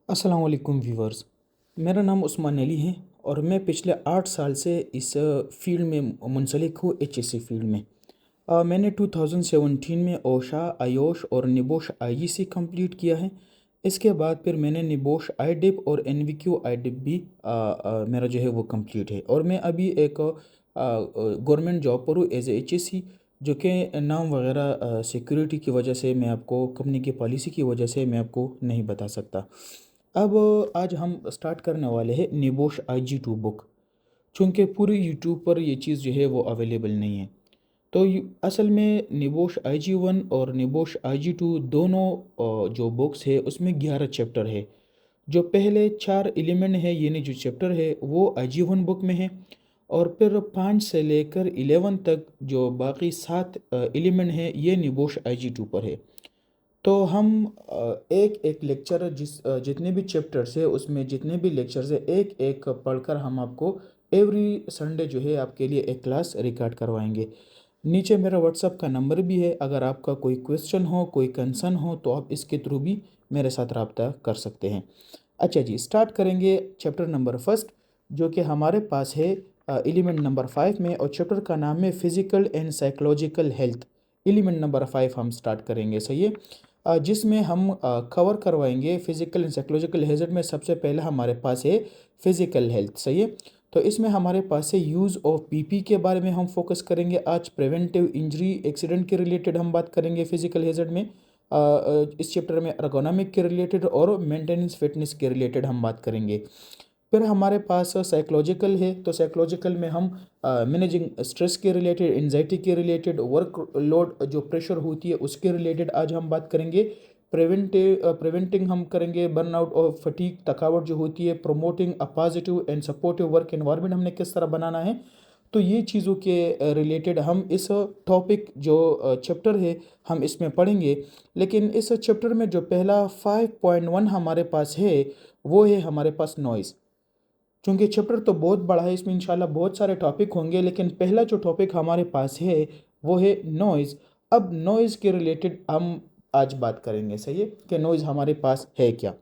अस्सलाम वालेकुम व्यूवर्स। मेरा नाम उस्मान अली है और मैं पिछले 8 साल से इस फील्ड में मुंसलिक हूँ, एचएससी फील्ड में। मैंने 2017 में ओशा, आयोश और निबोश आईजीसी कंप्लीट किया है। इसके बाद फिर मैंने निबोश आईडिप और एनवीक्यू आईडिप भी मेरा जो है वो कंप्लीट है और मैं अभी एक गवर्नमेंट जॉब पर हूँ एज ए एचएससी, जो कि नाम वगैरह सिक्योरिटी की वजह से मैं आपको, कंपनी की पॉलिसी की वजह से मैं आपको नहीं बता सकता। अब आज हम स्टार्ट करने वाले हैं निबोश IG2 बुक। चूँकि पूरी यूट्यूब पर ये चीज़ जो है वो अवेलेबल नहीं है, तो असल में निबोश IG1 और निबोश IG2 दोनों जो बुक्स है उसमें 11 चैप्टर है। जो पहले 4 एलिमेंट है यानी जो चैप्टर है वो IG1 बुक में है, और फिर 5 से लेकर 11 तक जो बाकी 7 एलिमेंट है ये निबोश IG2 पर है। तो हम एक एक लेक्चर जितने भी चैप्टर्स है उसमें जितने भी लेक्चर्स है एक एक पढ़कर हम आपको एवरी संडे जो है आपके लिए एक क्लास रिकॉर्ड करवाएंगे। नीचे मेरा व्हाट्सअप का नंबर भी है, अगर आपका कोई क्वेश्चन हो, कोई कंसर्न हो तो आप इसके थ्रू भी मेरे साथ रब्ता कर सकते हैं। अच्छा जी, स्टार्ट करेंगे चैप्टर नंबर फर्स्ट, जो कि हमारे पास है एलिमेंट नंबर 5 में, और चैप्टर का नाम है physical and psychological health. Element number 5 हम स्टार्ट करेंगे, सही है। जिसमें हम कवर करवाएंगे फिजिकल एंड साइकोलॉजिकल हेल्थ में। सबसे पहले हमारे पास है फिजिकल हेल्थ, सही है। तो इसमें हमारे पास है यूज़ ऑफ पीपी के बारे में हम फोकस करेंगे आज। प्रिवेंटिव इंजरी एक्सीडेंट के रिलेटेड हम बात करेंगे फिजिकल हेजर्ड में। इस चैप्टर में अर्गोनॉमिक के रिलेटेड और मेंटेनेंस फिटनेस के रिलेटेड हम बात करेंगे। फिर हमारे पास साइकोलॉजिकल है, तो साइकोलॉजिकल में हम मैनेजिंग स्ट्रेस के रिलेटेड, एंजाइटी के रिलेटेड, वर्क लोड जो प्रेशर होती है उसके रिलेटेड आज हम बात करेंगे। प्रिवेंटिंग हम करेंगे बर्नआउट और फटीग, थकावट जो होती है। Promoting a positive and supportive work environment हमने किस तरह बनाना है, तो ये चीज़ों के रिलेटेड हम इस टॉपिक जो चैप्टर है हम इसमें पढ़ेंगे। लेकिन इस चैप्टर में जो पहला 5.1 हमारे पास है वो है हमारे पास नॉइज़। चूँकि चैप्टर तो बहुत बड़ा है, इसमें इंशाल्लाह बहुत सारे टॉपिक होंगे, लेकिन पहला जो टॉपिक हमारे पास है वो है नॉइज़। अब नॉइज़ के रिलेटेड हम आज बात करेंगे, सही है, कि नॉइज़ हमारे पास है क्या।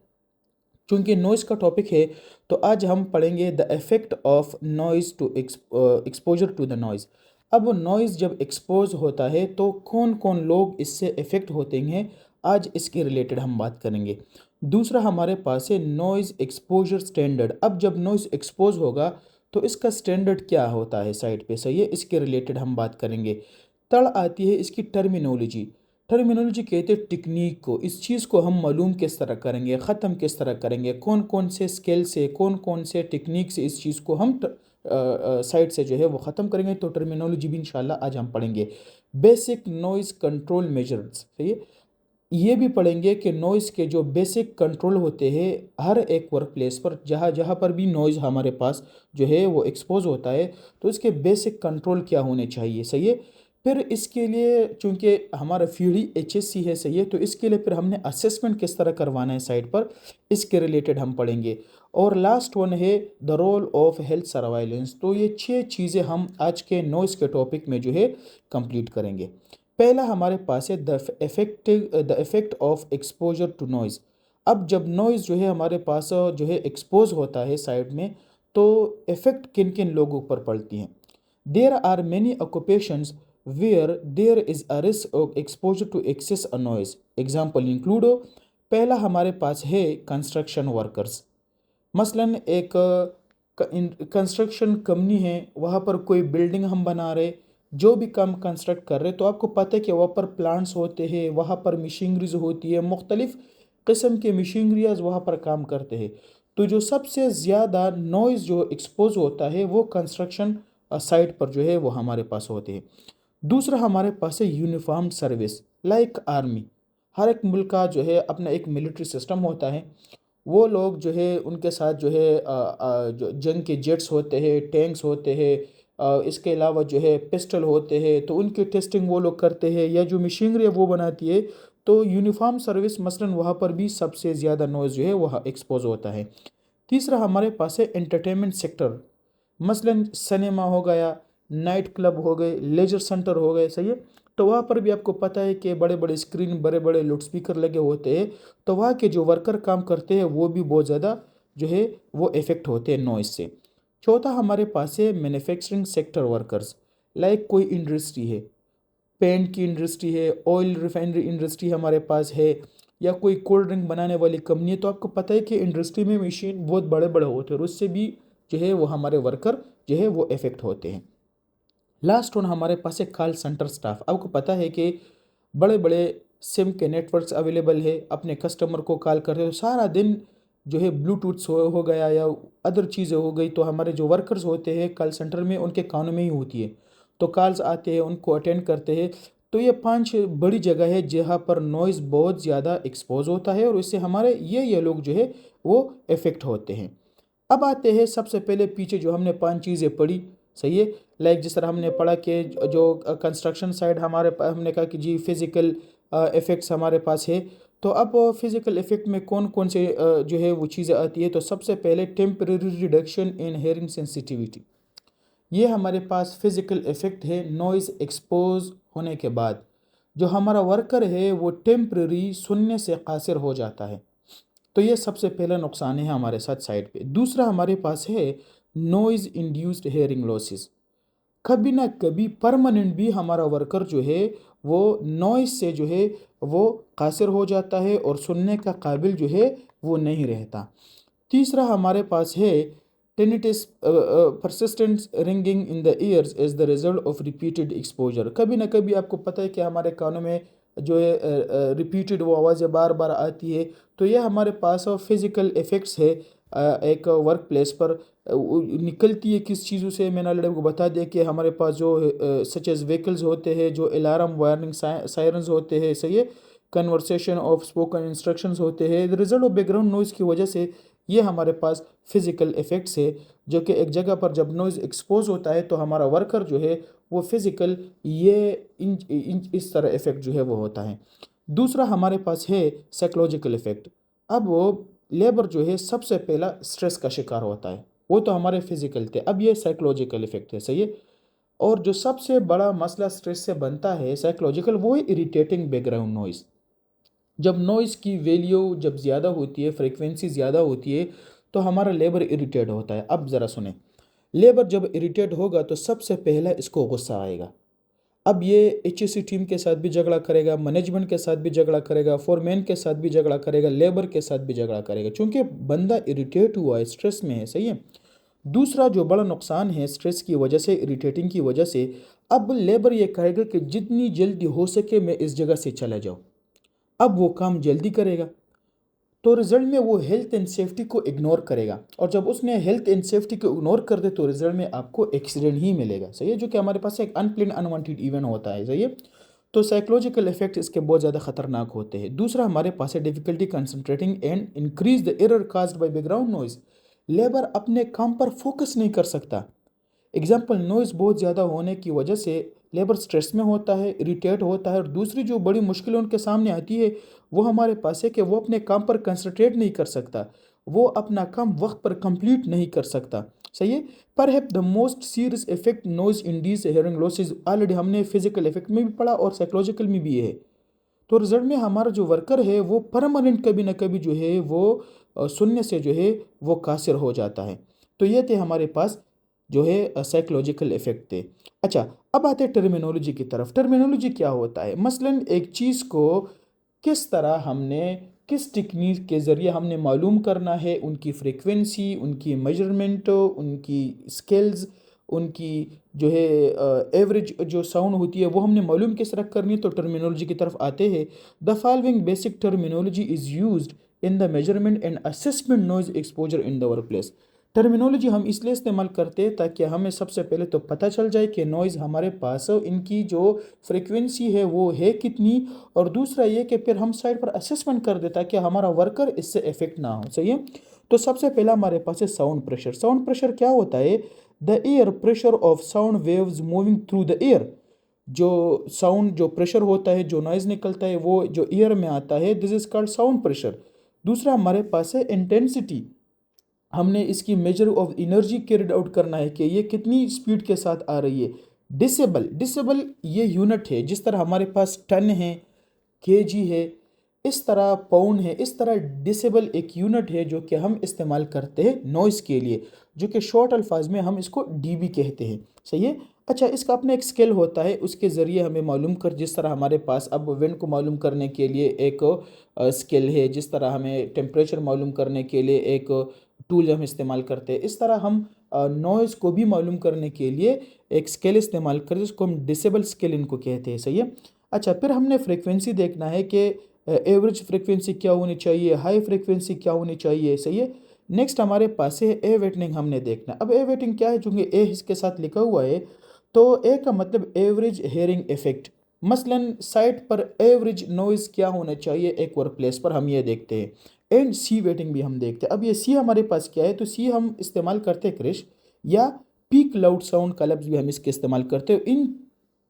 चूँकि नॉइज़ का टॉपिक है तो आज हम पढ़ेंगे the effect of noise to exposure to the noise. अब नॉइज़ जब एक्सपोज होता है तो कौन कौन लोग इससे इफ़ेक्ट होते हैं, आज इसके रिलेटेड हम बात करेंगे। दूसरा हमारे पास है नॉइज़ एक्सपोजर स्टैंडर्ड। अब जब नॉइज़ एक्सपोज होगा तो इसका स्टैंडर्ड क्या होता है साइड पे, सही है, इसके रिलेटेड हम बात करेंगे। तड़ आती है इसकी टर्मिनोलॉजी। टर्मिनोलॉजी कहते हैं टेक्निक को। इस चीज़ को हम मालूम किस तरह करेंगे, ख़त्म किस तरह करेंगे, कौन कौन से स्केल से, कौन कौन से टेक्निक से इस चीज़ को हम साइड से जो है वो ख़त्म करेंगे, तो टर्मिनोलॉजी भी इंशाल्लाह आज हम पढ़ेंगे। बेसिक नॉइज़ कंट्रोल मेजर्स, सही है, ये भी पढ़ेंगे कि नॉइज़ के जो बेसिक कंट्रोल होते हैं हर एक वर्क प्लेस पर, जहाँ जहाँ पर भी नॉइज़ हमारे पास जो है वो एक्सपोज होता है तो इसके बेसिक कंट्रोल क्या होने चाहिए, सही है। फिर इसके लिए चूंकि हमारा फील्ड ही एचएससी है, सही है, तो इसके लिए फिर हमने असेसमेंट किस तरह करवाना है साइट पर, इसके रिलेटेड हम पढ़ेंगे। और लास्ट वन है the role of health surveillance. तो ये 6 चीज़ें हम आज के नॉइज़ के टॉपिक में जो है कंप्लीट करेंगे। पहला हमारे पास है the effect of exposure to noise. अब जब नॉइज़ जो है हमारे पास जो है एक्सपोज होता है साइड में, तो इफ़ेक्ट किन किन लोगों पर पड़ती हैं। There are many occupations where there is a risk of exposure to excess a noise. Example include हो। पहला हमारे पास है कंस्ट्रक्शन वर्कर्स। मसलन एक कंस्ट्रक्शन कंपनी है, वहाँ पर कोई बिल्डिंग हम बना रहे, जो भी काम कंस्ट्रक्ट कर रहे, तो आपको पता है कि वहाँ पर प्लांट्स होते हैं, वहाँ पर मशीनरीज होती है, मुख्तलिफ़ किस्म के मशीनरीज वहाँ पर काम करते हैं। तो जो सबसे ज़्यादा नॉइज़ जो एक्सपोज होता है वो कंस्ट्रक्शन साइट पर जो है वो हमारे पास होते हैं। दूसरा हमारे पास है यूनिफॉर्म सर्विस लाइक आर्मी। हर एक मुल्क का जो है अपना एक मिलिट्री सिस्टम होता है। वो लोग जो है उनके साथ जो है जो जंग के जेट्स होते हैं, टैंक्स होते हैं, इसके अलावा जो है पिस्टल होते हैं, तो उनकी टेस्टिंग वो लोग करते हैं, या जो मशीनरी है वो बनाती है। तो यूनिफॉर्म सर्विस मसलन वहाँ पर भी सबसे ज़्यादा नॉइज़ जो है वह एक्सपोज होता है। तीसरा हमारे पास है एंटरटेनमेंट सेक्टर। मसलन सिनेमा हो गया, नाइट क्लब हो गए, लेजर सेंटर हो गए, सही है। तो वहाँ पर भी आपको पता है कि बड़े बड़े स्क्रीन, बड़े बड़े लाउड स्पीकर लगे होते हैं, तो वहाँ के जो वर्कर काम करते हैं वो भी बहुत ज़्यादा जो है वो इफ़ेक्ट होते हैं नॉइज़ से। चौथा हमारे पास है मैन्युफैक्चरिंग सेक्टर वर्कर्स। लाइक कोई इंडस्ट्री है, पेंट की इंडस्ट्री है, ऑयल रिफाइनरी इंडस्ट्री हमारे पास है, या कोई कोल्ड ड्रिंक बनाने वाली कंपनी है, तो आपको पता है कि इंडस्ट्री में मशीन बहुत बड़े बड़े होते हैं और उससे भी जो है वो हमारे वर्कर जो है वो इफ़ेक्ट होते हैं। लास्ट वन हमारे पास है कॉल सेंटर स्टाफ। आपको पता है कि बड़े बड़े सिम के नेटवर्क्स अवेलेबल है, अपने कस्टमर को कॉल करते हो सारा दिन, जो है ब्लूटूथ हो गया या अदर चीज़ें हो गई, तो हमारे जो वर्कर्स होते हैं कॉल सेंटर में उनके कानों में ही होती है, तो कॉल्स आते हैं उनको अटेंड करते हैं। तो ये 5 बड़ी जगह है जहाँ पर नॉइज़ बहुत ज़्यादा एक्सपोज होता है और इससे हमारे ये लोग जो है वो इफ़ेक्ट होते हैं। अब आते हैं सबसे पहले पीछे जो हमने 5 चीज़ें पढ़ी, सही है। लाइक जिस तरह हमने पढ़ा कि जो कंस्ट्रक्शन साइड हमने कहा कि जी फिज़िकल इफ़ेक्ट्स हमारे पास है। तो अब फिज़िकल इफ़ेक्ट में कौन कौन से जो है वो चीज़ें आती है, तो सबसे पहले temporary reduction in hearing sensitivity. ये हमारे पास फिज़िकल इफ़ेक्ट है नॉइज़ एक्सपोज होने के बाद। जो हमारा वर्कर है वो टेम्परेरी सुनने से कासिर हो जाता है, तो ये सबसे पहला नुकसान है हमारे साथ साइड पे। दूसरा हमारे पास है नॉइज़ इंड्यूस्ड हेयरिंग लॉसेस। कभी ना कभी परमानेंट भी हमारा वर्कर जो है वो नॉइज़ से जो है वो कासिर हो जाता है और सुनने का काबिल जो है वो नहीं रहता। तीसरा हमारे पास है tinnitus persistent ringing in the ears as the result of repeated exposure. कभी ना कभी आपको पता है कि हमारे कानों में जो है रिपीटेड वो आवाज़ें बार बार आती है, तो ये हमारे पास फिज़िकल इफ़ेक्ट्स है एक वर्क प्लेस पर निकलती है किस चीज़ों से। मैंने ऑलरेडी आपको बता दिया कि हमारे पास जो सच एज व्हीकल्स होते हैं, जो अलार्म वार्निंग सायरन्स होते हैं, सही है, कन्वर्सेशन ऑफ स्पोकन इंस्ट्रक्शंस होते हैं, रिजल्ट ऑफ बैकग्राउंड नॉइज़ की वजह से ये हमारे पास फिज़िकल इफ़ेक्ट्स है, जो कि एक जगह पर जब नॉइज़ एक्सपोज होता है तो हमारा वर्कर जो है वो फिज़िकल ये इस तरह इफ़ेक्ट जो है वो होता है। दूसरा हमारे पास है साइकोलॉजिकल इफ़ेक्ट। अब वो लेबर जो है सबसे पहला स्ट्रेस का शिकार होता है, वो तो हमारे फिज़िकल थे, अब ये साइकोलॉजिकल इफ़ेक्ट है, सही है। और जो सबसे बड़ा मसला स्ट्रेस से बनता है साइकोलॉजिकल, वो है इरिटेटिंग बैकग्राउंड नॉइज़। जब नॉइज़ की वैल्यू जब ज़्यादा होती है, फ्रीक्वेंसी ज़्यादा होती है, तो हमारा लेबर इरिटेट होता है। अब ज़रा सुने, लेबर जब इरिटेट होगा तो सबसे पहला इसको गुस्सा आएगा। अब ये एचएससी टीम के साथ भी झगड़ा करेगा, मैनेजमेंट के साथ भी झगड़ा करेगा, फोरमैन के साथ भी झगड़ा करेगा, लेबर के साथ भी झगड़ा करेगा, क्योंकि बंदा इरिटेट हुआ है, स्ट्रेस में है, सही है। दूसरा जो बड़ा नुकसान है स्ट्रेस की वजह से, इरिटेटिंग की वजह से, अब लेबर ये कहेगा कि जितनी जल्दी हो सके मैं इस जगह से चला जाऊँ। अब वो काम जल्दी करेगा, तो रिजल्ट में वो हेल्थ एंड सेफ्टी को इग्नोर करेगा, और जब उसने हेल्थ एंड सेफ्टी को इग्नोर कर दे तो रिजल्ट में आपको एक्सीडेंट ही मिलेगा, सही है, जो कि हमारे पास एक अनप्लान अनवांटेड इवेंट होता है, सही है। तो साइकोलॉजिकल इफेक्ट इसके बहुत ज़्यादा खतरनाक होते हैं। दूसरा हमारे पास है difficulty concentrating and increase the error caused by background noise. Labour अपने काम पर फोकस नहीं कर सकता। एग्जाम्पल, नॉइज़ बहुत ज़्यादा होने की वजह से लेबर स्ट्रेस में होता है, इरिटेट होता है, और दूसरी जो बड़ी मुश्किल उनके सामने आती है वो हमारे पास है कि वो अपने काम पर कंसंट्रेट नहीं कर सकता, वो अपना काम वक्त पर कंप्लीट नहीं कर सकता, सही है। Perhaps the most serious effect noise induces hearing losses, already हमने फिजिकल इफेक्ट में भी पढ़ा और साइकोलॉजिकल में भी ये है। तो रिजल्ट में हमारा जो वर्कर है वो परमानेंट कभी ना कभी जो है वो सुनने से जो है वो कासिर हो जाता है। तो ये थे हमारे पास जो है साइकोलॉजिकल इफेक्ट थे। अच्छा, अब आते हैं टर्मिनोलॉजी की तरफ। टर्मिनोलॉजी क्या होता है? मसलन एक चीज़ को किस तरह हमने, किस टेक्निक के ज़रिए हमने मालूम करना है, उनकी फ्रीक्वेंसी, उनकी मेजरमेंट, उनकी स्केल्स, उनकी जो है एवरेज जो साउंड होती है वो हमने मालूम किस तरह करनी है, तो टर्मिनोलॉजी की तरफ आते हैं। The following basic terminology is used in the measurement and assessment noise exposure in the work place. Terminology हम इसलिए इस्तेमाल करते हैं ताकि हमें सबसे पहले तो पता चल जाए कि नॉइज़ हमारे पास इनकी जो फ्रीक्वेंसी है वो है कितनी, और दूसरा ये कि फिर हम साइड पर असेसमेंट कर देता कि हमारा वर्कर इससे इफेक्ट ना हो, सही है। तो सबसे पहला हमारे पास है साउंड प्रेशर। साउंड प्रेशर क्या होता है? The air pressure of sound waves moving through the air. जो साउंड जो प्रेशर होता है, जो नॉइज़ निकलता है वो जो ईयर में आता है, this is called sound pressure. दूसरा हमारे पास है इंटेंसिटी। हमने इसकी measure of energy carried out करना है कि ये कितनी स्पीड के साथ आ रही है। डिसेबल, डिसेबल ये यूनिट है, जिस तरह हमारे पास टन है, केजी है, इस तरह पाउंड है, इस तरह डिसेबल एक यूनिट है जो कि हम इस्तेमाल करते हैं नॉइज़ के लिए, जो कि शॉर्ट अल्फाज में हम इसको डीबी कहते हैं। सही है। अच्छा, इसका अपना एक स्केल होता है, उसके ज़रिए हमें मालूम कर, जिस तरह हमारे पास अब विंड को मालूम करने के लिए एक स्केल है, जिस तरह हमें टेम्परेचर मालूम करने के लिए एक टूल हम इस्तेमाल करते हैं, इस तरह हम नॉइज़ को भी मालूम करने के लिए एक स्केल इस्तेमाल करते हैं, जिसको हम डिसेबल स्केल इनको कहते हैं। सही है। अच्छा, फिर हमने फ्रीक्वेंसी देखना है कि एवरेज फ्रीक्वेंसी क्या होनी चाहिए, हाई फ्रीक्वेंसी क्या होनी चाहिए। सही है। नेक्स्ट हमारे पास है ए वेटिंग हमने देखना। अब ए वेटिंग क्या है, चूंकि ए इसके साथ लिखा हुआ है, तो ए का मतलब एवरेज हेयरिंग इफेक्ट। मसलन साइट पर एवरेज नॉइज़ क्या होना चाहिए एक वर्क प्लेस पर, हम ये देखते हैं। एंड सी वेटिंग भी हम देखते हैं। अब ये सी हमारे पास क्या है, तो सी हम इस्तेमाल करते हैं क्रिश या पीक लाउड साउंड का लफ्ज़ भी हम इसके इस्तेमाल करते हैं। इन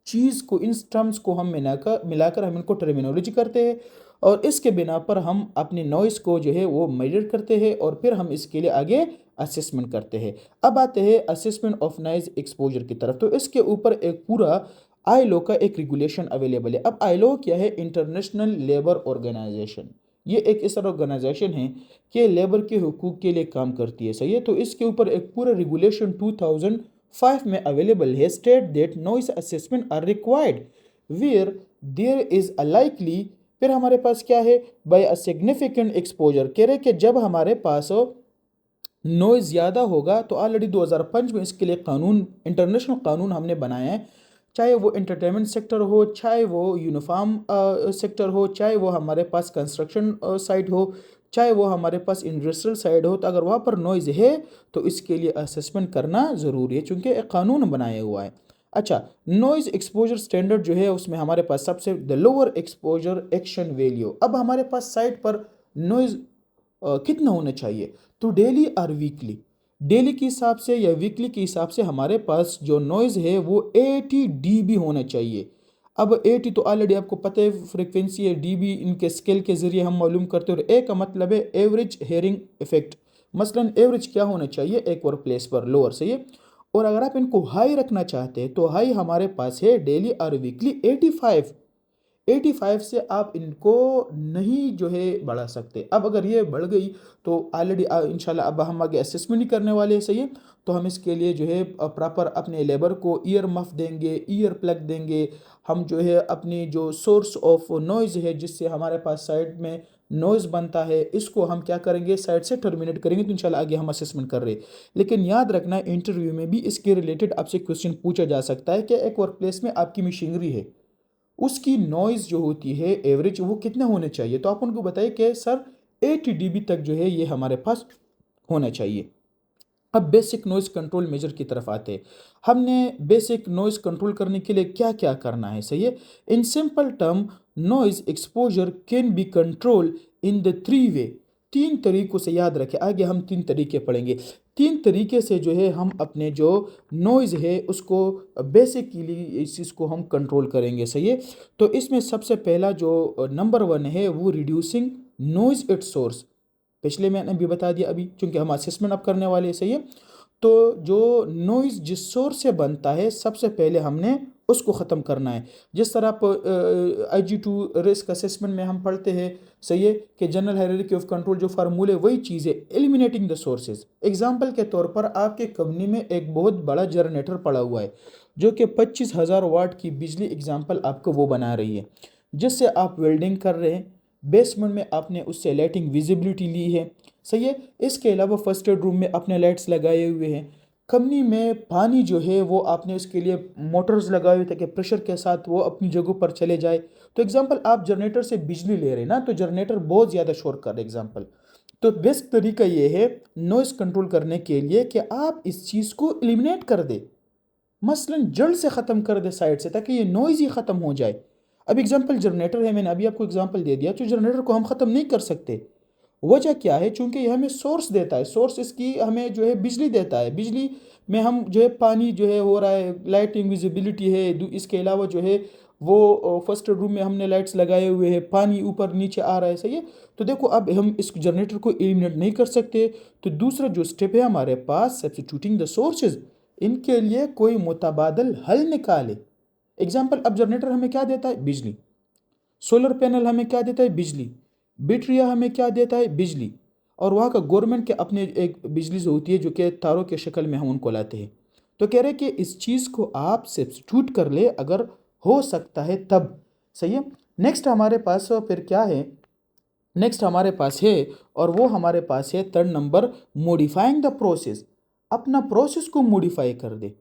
चीज़ को, इन टर्म्स को हम मिलाकर मिलाकर हम इनको टर्मिनोलॉजी करते हैं, और इसके बिना पर हम अपनी नॉइस को जो है वो मेजर करते हैं, और फिर हम इसके लिए आगे असेसमेंट करते हैं। अब आते हैं असेसमेंट ऑफ नॉइज एक्सपोजर की तरफ। तो इसके ऊपर एक पूरा आईलो का एक रेगुलेशन अवेलेबल है। अब आईलो क्या है, इंटरनेशनल लेबर ऑर्गेनाइजेशन। ये एक इस तरह ऑर्गेनाइजेशन है कि लेबर के हुकूक के लिए काम करती है। सही है। तो इसके ऊपर एक पूरा रेगुलेशन 2005 में अवेलेबल है। State that noise assessment are required where there is a likely. फिर हमारे पास क्या है, बाय अ सिग्निफिकेंट एक्सपोजर, कह रहे कि जब हमारे पास नॉइज़ ज़्यादा होगा, तो ऑलरेडी 2005 में इसके लिए कानून, इंटरनेशनल कानून हमने बनाया है। चाहे वो एंटरटेनमेंट सेक्टर हो, चाहे वो यूनिफॉर्म सेक्टर हो, चाहे वो हमारे पास कंस्ट्रक्शन साइट हो, चाहे वो हमारे पास इंडस्ट्रियल साइड हो, तो अगर वहाँ पर नॉइज़ है तो इसके लिए असेसमेंट करना ज़रूरी है, चूँकि एक कानून बनाया हुआ है। अच्छा, नॉइज़ एक्सपोजर स्टैंडर्ड जो है उसमें हमारे पास सबसे the lower exposure action value. अब हमारे पास साइट पर नॉइज़ कितना होना चाहिए, तो डेली और वीकली, डेली के हिसाब से या वीकली के हिसाब से हमारे पास जो नॉइज़ है वो 80 डीबी होना चाहिए। अब 80 तो ऑलरेडी आपको पता है फ्रीक्वेंसी है, डीबी इनके स्केल के ज़रिए हम मालूम करते हैं। और ए का मतलब है एवरेज हेयरिंग इफेक्ट। मसलन एवरेज क्या होना चाहिए एक वर्क प्लेस पर, लोअर। सही है। और अगर आप इनको हाई रखना चाहते हैं, तो हाई हमारे पास है डेली और वीकली 85। 85 से आप इनको नहीं जो है बढ़ा सकते। अब अगर ये बढ़ गई तो ऑलरेडी इंशाल्लाह अब हम आगे असेसमेंट ही करने वाले हैं। सही है। तो हम इसके लिए जो है प्रॉपर अपने लेबर को ईयर मफ देंगे, ईयर प्लग देंगे। हम जो है अपनी जो सोर्स ऑफ नॉइज़ है, जिससे हमारे पास साइड में नॉइज़ बनता है, इसको हम क्या करेंगे, साइड से टर्मिनेट करेंगे। तो इंशाल्लाह आगे हम असेसमेंट कर रहे हैं। लेकिन याद रखना, इंटरव्यू में भी इसके रिलेटेड आपसे क्वेश्चन पूछा जा सकता है कि एक वर्क प्लेस में आपकी मशीनरी है, उसकी नॉइज़ जो होती है एवरेज वो कितने होने चाहिए, तो आप उनको बताइए कि सर 80 डीबी तक जो है ये हमारे पास होना चाहिए। अब बेसिक नॉइज़ कंट्रोल मेजर की तरफ आते हैं। हमने बेसिक नॉइज़ कंट्रोल करने के लिए क्या क्या करना है। सही है। In simple term, noise exposure can be control in the three way. तीन तरीकों से, याद रखें, आगे हम तीन तरीके पढ़ेंगे। तीन तरीके से जो है हम अपने जो नॉइज़ है उसको बेसिकली इस चीज़ को हम कंट्रोल करेंगे। सही है। तो इसमें सबसे पहला जो नंबर वन है वो रिड्यूसिंग नॉइज़ एट सोर्स। पिछले मैंने भी बता दिया अभी, क्योंकि हम असेसमेंट अब करने वाले हैं। सही है। तो जो नॉइज़ जिस सोर्स से बनता है, सबसे पहले हमने उसको ख़त्म करना है। जिस तरह आप IG2 रिस्क असेसमेंट में हम पढ़ते हैं, सही है, कि जनरल हायरार्की ऑफ कंट्रोल जो फार्मूले, वही चीज़ है, एलिमिनेटिंग द सोर्सेज। एग्जांपल के तौर पर आपके कंपनी में एक बहुत बड़ा जनरेटर पड़ा हुआ है, जो कि 25,000 वाट की बिजली एग्जांपल आपको वो बना रही है, जिससे आप वेल्डिंग कर रहे हैं। बेसमेंट में आपने उससे लाइटिंग विजिबिलिटी ली है। सही है। इसके अलावा फर्स्ट एड रूम में आपने लाइट्स लगाए हुए हैं। कंपनी में पानी जो है वो आपने उसके लिए मोटर्स लगाए हुए ताकि प्रेशर के साथ वो अपनी जगह पर चले जाए। तो एग्जांपल, आप जनरेटर से बिजली ले रहे हैं ना, तो जनरेटर बहुत ज़्यादा शोर कर रहे हैं एग्जांपल। तो बेस्ट तरीका ये है नॉइस कंट्रोल करने के लिए कि आप इस चीज़ को एलिमिनेट कर दे, मसलन जल्द से ख़त्म कर दे साइड से, ताकि ये नॉइज़ ही ख़त्म हो जाए। अब एग्जांपल जनरेटर है, मैंने अभी आपको एग्जांपल दे दिया, तो जनरेटर को हम ख़त्म नहीं कर सकते। वजह क्या है, चूंकि ये हमें सोर्स देता है, सोर्स इसकी हमें जो है बिजली देता है। बिजली में हम जो है पानी जो है हो रहा है, लाइटिंग विजिबिलिटी है, इसके अलावा जो है वो फर्स्ट रूम में हमने लाइट्स लगाए हुए हैं, पानी ऊपर नीचे आ रहा है। सही है। तो देखो, अब हम इस जनरेटर को एलिमिनेट नहीं कर सकते। तो दूसरा जो स्टेप है हमारे पास, सब्स्टिट्यूटिंग द सोर्सेज, इनके लिए कोई मुतबादल हल निकाले। एग्जाम्पल, अब जनरेटर हमें क्या देता है? बिजली। सोलर पैनल हमें क्या देता है? बिजली। बैटरिया हमें क्या देता है? बिजली। और वहाँ का गवर्नमेंट के अपने एक बिजली जो होती है जो कि तारों के शक्ल में हम उनको लाते हैं। तो कह रहे हैं कि इस चीज़ को आप सब्स्टिट्यूट कर ले अगर हो सकता है तब। सही है। नेक्स्ट हमारे पास फिर क्या है? नेक्स्ट हमारे पास है, और वो हमारे पास है third number, modifying the process. अपना प्रोसेस को मॉडिफाई कर दे।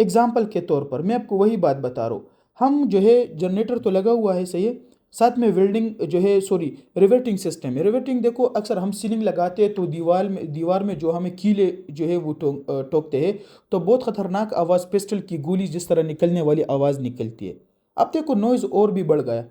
एग्जाम्पल के तौर पर मैं आपको वही बात बता रहा हूँ। हम जो है जनरेटर तो लगा हुआ है, सही है, साथ में वेल्डिंग जो है, सॉरी, रिवेटिंग सिस्टम है। रिवेटिंग देखो, अक्सर हम सीलिंग लगाते हैं तो दीवार में जो हमें कीले जो है वो ठोकते हैं, तो बहुत खतरनाक आवाज़, पिस्टल की गोली जिस तरह निकलने वाली आवाज़ निकलती है। अब देखो नॉइज़ और भी बढ़ गया।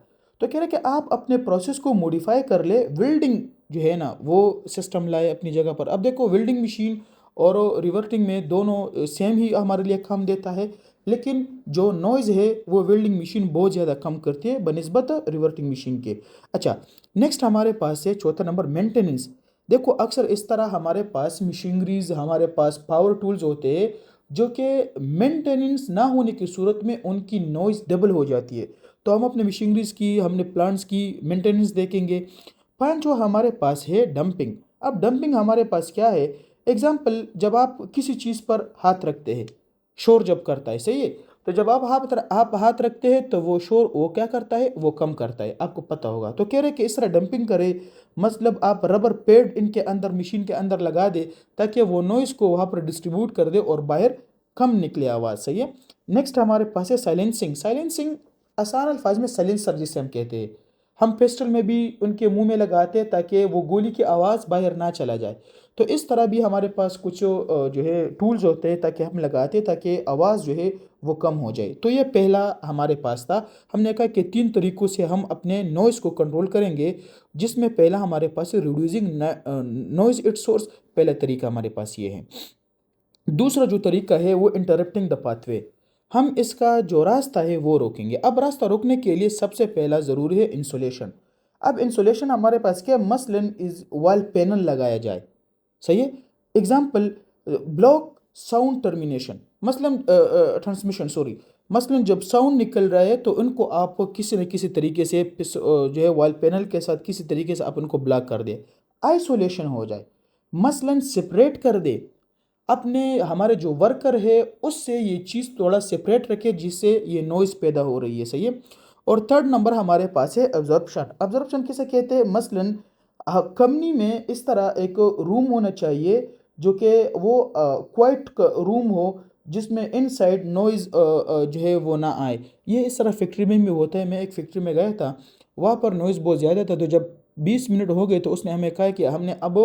तो कह रहे कि आप अपने प्रोसेस को मॉडिफाई कर ले, वेल्डिंग जो है ना वो सिस्टम लाए अपनी जगह पर। अब देखो वेल्डिंग मशीन और रिवर्टिंग में दोनों सेम ही हमारे लिए काम देता है, लेकिन जो नॉइज़ है वो वेल्डिंग मशीन बहुत ज़्यादा कम करती है बनिस्बत रिवर्टिंग मशीन के। अच्छा, नेक्स्ट हमारे पास है चौथा नंबर, मेंटेनेंस। देखो अक्सर इस तरह हमारे पास मशीनरीज, हमारे पास पावर टूल्स होते हैं जो कि मेंटेनेंस ना होने की सूरत में उनकी नॉइज़ डबल हो जाती है। तो हम अपने मशीनरीज की, हमने प्लांट्स की मेंटेनेंस देखेंगे। पांचवा हमारे पास है डंपिंग। अब डंपिंग हमारे पास क्या है? एग्जाम्पल, जब आप किसी चीज़ पर हाथ रखते हैं, शोर जब करता है, सही है, तो जब आप हाथ रखते हैं तो वो शोर वो क्या करता है? वो कम करता है, आपको पता होगा। तो कह रहे कि इस तरह डंपिंग करे, मतलब आप रबर पैड इनके अंदर, मशीन के अंदर लगा दे ताकि वो नॉइज़ को वहाँ पर डिस्ट्रीब्यूट कर दे और बाहर कम निकले आवाज़। सही है। नेक्स्ट हमारे पास है साइलेंसिंग। साइलेंसिंग आसान अल्फाज में साइलेंसर जिसे हम कहते हैं, हम पिस्टल में भी उनके मुंह में लगाते हैं ताकि वो गोली की आवाज़ बाहर ना चला जाए। तो इस तरह भी हमारे पास कुछ जो है टूल्स होते हैं ताकि हम लगाते हैं ताकि आवाज़ जो है वो कम हो जाए। तो ये पहला हमारे पास था। हमने कहा कि 3 तरीक़ों से हम अपने नॉइज़ को कंट्रोल करेंगे, जिसमें पहला हमारे पास है रिड्यूसिंग नॉइज़ इट्स सोर्स। पहला तरीका हमारे पास ये है। दूसरा जो तरीका है वो इंटरप्टिंग द पाथवे। हम इसका जो रास्ता है वो रोकेंगे। अब रास्ता रोकने के लिए सबसे पहला ज़रूरी है इंसुलेशन। अब इंसुलेशन हमारे पास क्या? मसलन इस वॉल पैनल लगाया जाए, सही है। एग्जाम्पल, ब्लॉक साउंड टर्मिनेशन, मसलन ट्रांसमिशन, सॉरी, मसलन जब साउंड निकल रहा है तो उनको आप किसी न किसी तरीके से जो है वॉल पैनल के साथ किसी तरीके से आप उनको ब्लॉक कर दे, आइसोलेशन हो जाए। मसलन सेपरेट कर दे, अपने हमारे जो वर्कर है उससे ये चीज़ थोड़ा सेपरेट रखे जिससे ये नॉइज़ पैदा हो रही है, सही है। और थर्ड नंबर हमारे पास है अब्जॉर्प्शन। अब्जॉर्प्शन किसे कहते हैं? मसलन कंपनी में इस तरह एक रूम होना चाहिए जो कि वो क्वाइट रूम हो, जिसमें इनसाइड नॉइज़ जो है वो ना आए। ये इस तरह फैक्ट्री में भी होता है। मैं एक फैक्ट्री में गया था, वहाँ पर नॉइज़ बहुत ज़्यादा था, तो जब 20 मिनट हो गए तो उसने हमें कहा कि हमने अब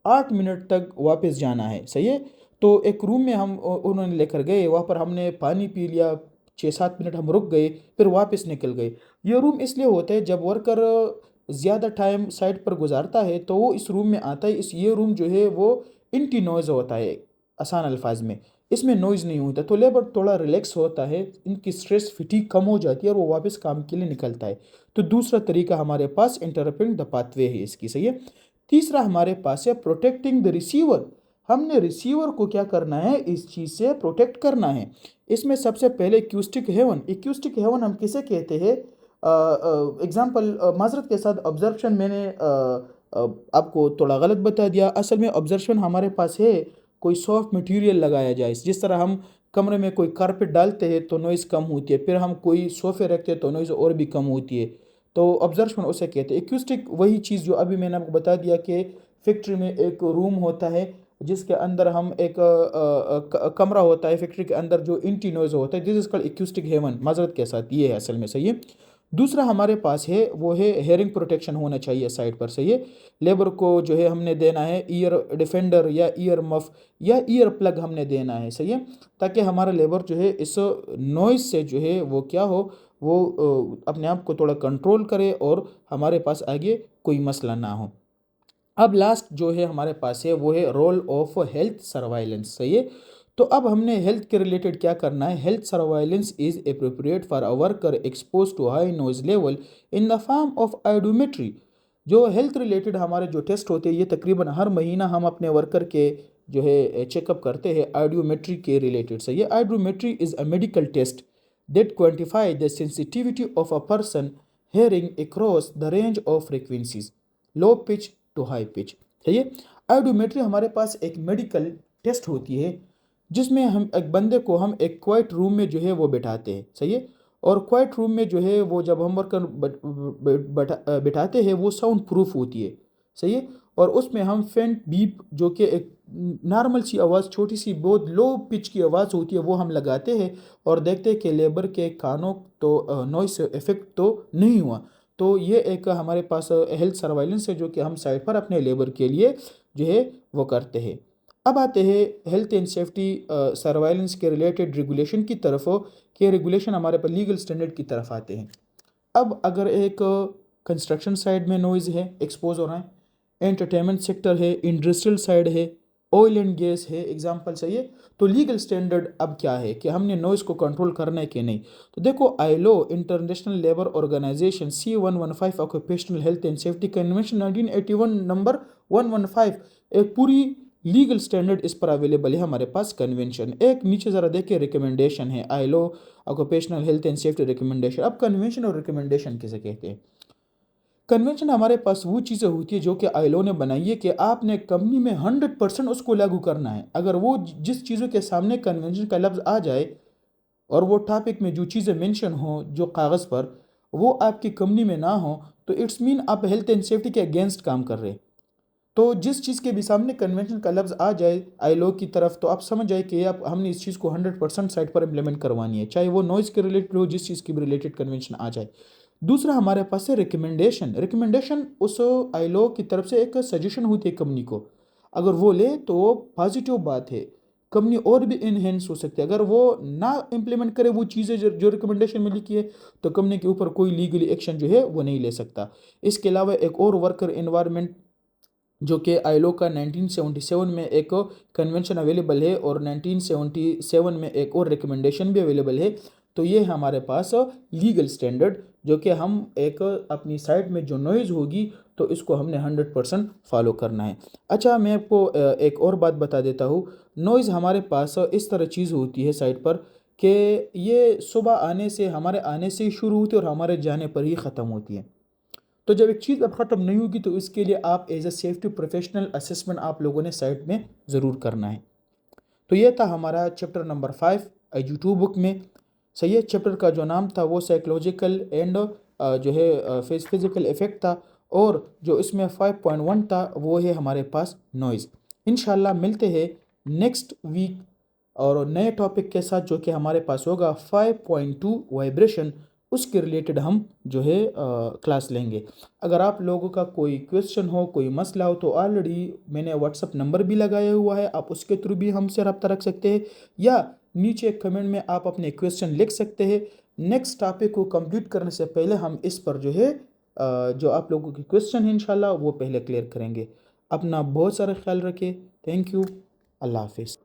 8 मिनट तक वापस जाना है, सही है। तो एक रूम में हम उन्होंने लेकर गए, वहाँ पर हमने पानी पी लिया, 6-7 मिनट हम रुक गए, फिर वापस निकल गए। ये रूम इसलिए होता है जब वर्कर ज़्यादा टाइम साइट पर गुजारता है तो वो इस रूम में आता है। ये रूम जो है वो एंटी नॉइज़ होता है, आसान अल्फाज में इसमें नॉइज़ नहीं होता, तो लेबर थोड़ा रिलैक्स होता है, इनकी स्ट्रेस फिटीग कम हो जाती है और वो वापस काम के लिए निकलता है। तो दूसरा तरीका हमारे पास इंटरप्टिंग द पाथवे है इसकी, सही है। तीसरा हमारे पास है प्रोटेक्टिंग द रिसीवर। हमने रिसीवर को क्या करना है? इस चीज़ से प्रोटेक्ट करना है। इसमें सबसे पहले एक्यूस्टिक हेवन। एक्यूस्टिक हेवन हम किसे कहते हैं? एग्जाम्पल, माजरत के साथ ऑब्जर्वेशन मैंने आपको थोड़ा गलत बता दिया। असल में ऑब्जर्वेशन हमारे पास है कोई सॉफ्ट मटेरियल लगाया जाए, जिस तरह हम कमरे में कोई कारपेट डालते हैं तो नॉइज़ कम होती है, फिर हम कोई सोफ़े रखते हैं तो नॉइज़ और भी कम होती है। तो ऑब्जर्वेशन उसे कहते हैं। एक्यूस्टिक वही चीज़ जो अभी मैंने आपको बता दिया कि फैक्ट्री में एक रूम होता है जिसके अंदर हम एक कमरा होता है फैक्ट्री के अंदर जो इंटी नॉइज़ होता है, this is called acoustic haven. माजरत के साथ ये है असल में, सही है। दूसरा हमारे पास है वो है हेयरिंग प्रोटेक्शन होना चाहिए साइड पर, सही है। लेबर को जो है हमने देना है ईयर डिफेंडर या ईयर मफ या ईयर प्लग हमने देना है, सही है, ताकि हमारा लेबर जो है इस नॉइज़ से जो है वो क्या हो, वो अपने आप को थोड़ा कंट्रोल करे और हमारे पास आगे कोई मसला ना हो। अब लास्ट जो है हमारे पास है वो है रोल ऑफ हेल्थ सर्वाइलेंस, सही है। तो अब हमने हेल्थ के रिलेटेड क्या करना है? Health surveillance is appropriate for a worker expose to high noise level in the form of audiometry. जो हेल्थ रिलेटेड हमारे जो टेस्ट होते हैं ये तकरीबन हर महीना हम अपने वर्कर के जो है चेकअप करते हैं आइडियोमेट्री के रिलेटेड से। ये audiometry is a medical test that quantify the sensitivity of a person hearing across the range of frequencies low pitch to high pitch. सही है। आइडियोमेट्री हमारे पास एक मेडिकल टेस्ट होती है जिसमें हम एक बंदे को हम एक क्वाइट रूम में जो है वो बैठाते हैं। सही है। और क्वाइट रूम में जो है वो जब हम वर्कर बैठाते हैं वो साउंड प्रूफ होती है। सही है। और उसमें हम फेंट बीप जो कि एक नॉर्मल सी आवाज़, छोटी सी बहुत लो पिच की आवाज़ होती है, वो हम लगाते हैं और देखते हैं कि लेबर के कानों तो नॉइस इफेक्ट तो नहीं हुआ। तो ये एक हमारे पास हेल्थ सर्वाइलेंस है जो कि हम साइड पर अपने लेबर के लिए जो है वो करते हैं। अब आते हैं हेल्थ एंड सेफ्टी सर्वाइलेंस के रिलेटेड रेगुलेशन की तरफ, के रेगुलेशन हमारे पर लीगल स्टैंडर्ड की तरफ आते हैं। अब अगर एक कंस्ट्रक्शन साइड में नॉइज़ है, एक्सपोज हो रहा है, एंटरटेनमेंट सेक्टर है, इंडस्ट्रियल साइड है, ऑयल एंड गैस है, एग्जांपल सही है, तो लीगल स्टैंडर्ड अब क्या है कि हमने नॉइज़ को कंट्रोल करना है कि नहीं। तो देखो ILO international labour organisation C115 occupational health and safety convention 1981 number 115 एक पूरी लीगल स्टैंडर्ड इस पर अवेलेबल है हमारे पास कन्वेंशन। एक नीचे ज़रा देखिए रिकमेंडेशन है ILO occupational health and safety recommendation. अब कन्वेंशन और रिकमेंडेशन किसे कहते हैं? कन्वेंशन हमारे पास वो चीज़ें होती है जो कि आईलो ने बनाई है कि आपने कंपनी में 100% उसको लागू करना है। अगर वो जिस चीज़ों के सामने कन्वेंशन का लफ्ज़ आ जाए और वो टॉपिक में जो चीज़ें मेंशन हो जो कागज़ पर वो आपकी कंपनी में ना हो तो इट्स मीन आप हेल्थ एंड सेफ्टी के अगेंस्ट काम कर रहे हैं। तो जिस चीज़ के भी सामने कन्वेंशन का लफ्ज़ आ जाए आईलो की तरफ तो आप समझ जाए कि आप हमने इस चीज़ को 100% साइट पर इम्प्लीमेंट करवानी है, चाहे वो नॉइज़ के रिलेटेड हो, जिस चीज़ की भी रिलेटेड कन्वेंशन आ जाए। दूसरा हमारे पास है रिकमेंडेशन। रिकमेंडेशन उस आईलो की तरफ से एक सजेशन होती है कंपनी को, अगर वो ले तो वो पॉजिटिव बात है, कंपनी और भी इनहेंस हो सकती है। अगर वो ना इम्प्लीमेंट करे वो चीज़ें जो रिकमेंडेशन में लिखी है तो कंपनी के ऊपर कोई लीगली एक्शन जो है वो नहीं ले सकता। इसके अलावा एक और वर्कर इन्वायरमेंट जो कि आईलो का 1977 में एक कन्वेंशन अवेलेबल है और 1977 में एक और रिकमेंडेशन भी अवेलेबल है। तो ये है हमारे पास लीगल स्टैंडर्ड जो कि हम एक अपनी साइट में जो नॉइज़ होगी तो इसको हमने 100% फॉलो करना है। अच्छा मैं आपको एक और बात बता देता हूँ। नॉइज़ हमारे पास इस तरह चीज़ होती है साइट पर कि ये सुबह आने से, हमारे आने से ही शुरू होती है और हमारे जाने पर ही ख़त्म होती है। तो जब एक चीज़ अब ख़त्म नहीं होगी तो इसके लिए आप as a safety professional assessment आप लोगों ने साइट में ज़रूर करना है। तो ये था हमारा चैप्टर नंबर 5 IG2 बुक में। सही है। चैप्टर का जो नाम था वो साइकोलॉजिकल एंड जो है फिजिकल इफ़ेक्ट था और जो इसमें 5.1 था वो है हमारे पास नॉइज़। इंशाल्लाह मिलते हैं नेक्स्ट वीक और नए टॉपिक के साथ जो कि हमारे पास होगा 5.2 वाइब्रेशन, उसके रिलेटेड हम जो है क्लास लेंगे। अगर आप लोगों का कोई क्वेश्चन हो, कोई मसला हो तो ऑलरेडी मैंने व्हाट्सअप नंबर भी लगाया हुआ है, आप उसके थ्रू भी हमसे रब्ता रख सकते हैं या नीचे कमेंट में आप अपने क्वेश्चन लिख सकते हैं। नेक्स्ट टॉपिक को कंप्लीट करने से पहले हम इस पर जो है जो आप लोगों के क्वेश्चन है इंशाल्लाह वो पहले क्लियर करेंगे। अपना बहुत सारा ख्याल रखें। Thank you. अल्लाह हाफिज़।